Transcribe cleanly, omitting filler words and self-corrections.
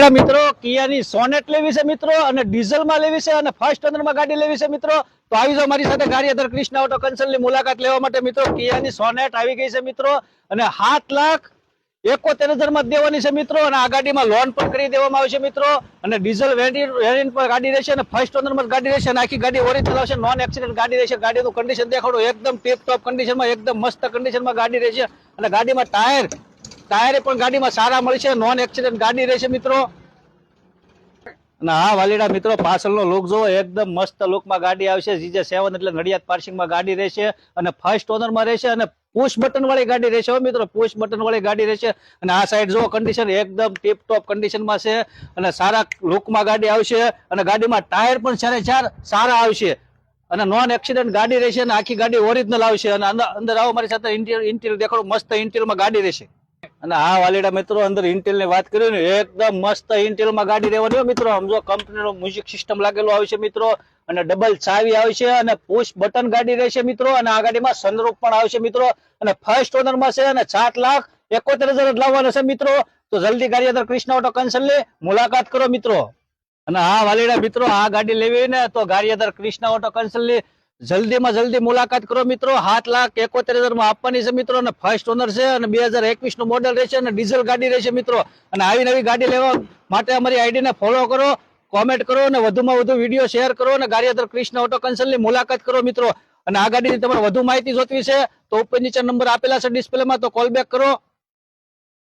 વાલેડા મિત્રો કિયાની સોનેટ લેવી છે મિત્રો અને ડીઝલમાં લેવી છે અને ફર્સ્ટ ઓનરમાં ગાડી લેવી છે મિત્રો તો આવી જાઓ મારી સાથે ગારિયાધાર કૃષ્ણ ઓટો કન્સલ્ટની મુલાકાત લેવા માટે મિત્રો કિયાની સોનેટ આવી ગઈ છે મિત્રો અને 7,71,000 માં દેવાની છે મિત્રો અને આ ગાડીમાં લોન પણ કરી દેવામાં આવશે મિત્રો અને ડીઝલ વેરિયન્ટ પર ગાડી રહેશે અને ફર્સ્ટ ઓનરમાં ગાડી રહેશે અને આખી ગાડી ઓરિજિનલ આવશે નોન એક્સિડન્ટ ગાડી રહેશે ગાડીનું કન્ડિશન દેખાડો એકદમ ટીપ ટોપ કન્ડિશનમાં એકદમ મસ્ત કન્ડિશનમાં ગાડી રહેશે અને ગાડીમાં ટાયર પણ ગાડીમાં સારા મળશે નોન એક્સિડન્ટ ગાડી રહેશે મિત્રો અને હા વાલીડા મિત્રો પાછળનો લુક જોવો એકદમ મસ્ત લુકમાં ગાડી આવશે GJ7 એટલે નડિયાદ પાર્સિંગમાં ગાડી રહેશે અને ફર્સ્ટ ઓનરમાં રહેશે અને પુશ બટન વાળી ગાડી રહેશે મિત્રો પુશ બટન વાળી ગાડી રહેશે અને આ સાઈડ જો કન્ડિશન એકદમ ટીપ ટોપ કન્ડિશનમાં છે અને સારા લુકમાં ગાડી આવશે અને ગાડીમાં ટાયર પણ સારા આવશે અને નોન એક્સિડન્ટ ગાડી રહેશે અને આખી ગાડી ઓરિજિનલ આવશે અને અંદર આવો મારી સાથે ઇન્ટિરિયર દેખાડો મસ્ત ઇન્ટિરિયરમાં ગાડી રહેશે અને હા વાલીડા મિત્રો અંદર ઇન્ટેલ ની વાત કરીએ ને એકદમ મસ્ત ઇન્ટેલ માં ગાડી રહેવાની હોય મિત્રો સમજો કંપનીનો મ્યુઝિક સિસ્ટમ લાગેલો આવશે મિત્રો અને ડબલ ચાવી આવશે અને પુશ બટન ગાડી રહેશે મિત્રો અને આ ગાડીમાં સનરૂફ પણ આવશે મિત્રો અને ફર્સ્ટ ઓનર માં છે અને 7,71,000 લાવવાના છે મિત્રો તો જલ્દી ગારિયાધાર કૃષ્ણ ઓટો કન્સલ્ટની મુલાકાત કરો મિત્રો અને હા વાલીડા મિત્રો આ ગાડી લેવી ને તો ગારિયાધાર કૃષ્ણ ઓટો કન્સલ્ટની જલ્દીમાં જલ્દી મુલાકાત કરો મિત્રો 7,71,000 માં આપવાની છે મિત્રો અને ફર્સ્ટ ઓનર છે અને 2021 નું મોડેલ રહેશે અને ડીઝલ ગાડી રહેશે મિત્રો અને આવી નવી ગાડી લેવા માટે અમારી આઈડી ને ફોલો કરો કોમેન્ટ કરો અને વધુમાં વધુ વિડીયો શેર કરો અને ગારિયાધાર કૃષ્ણ ઓટો કન્સલ્ટની મુલાકાત કરો મિત્રો અને આ ગાડીની તમારે વધુ માહિતી જોઈતી છે તો ઉપર નીચે નંબર આપેલા છે ડિસ્પ્લેમાં તો કોલ બેક કરો।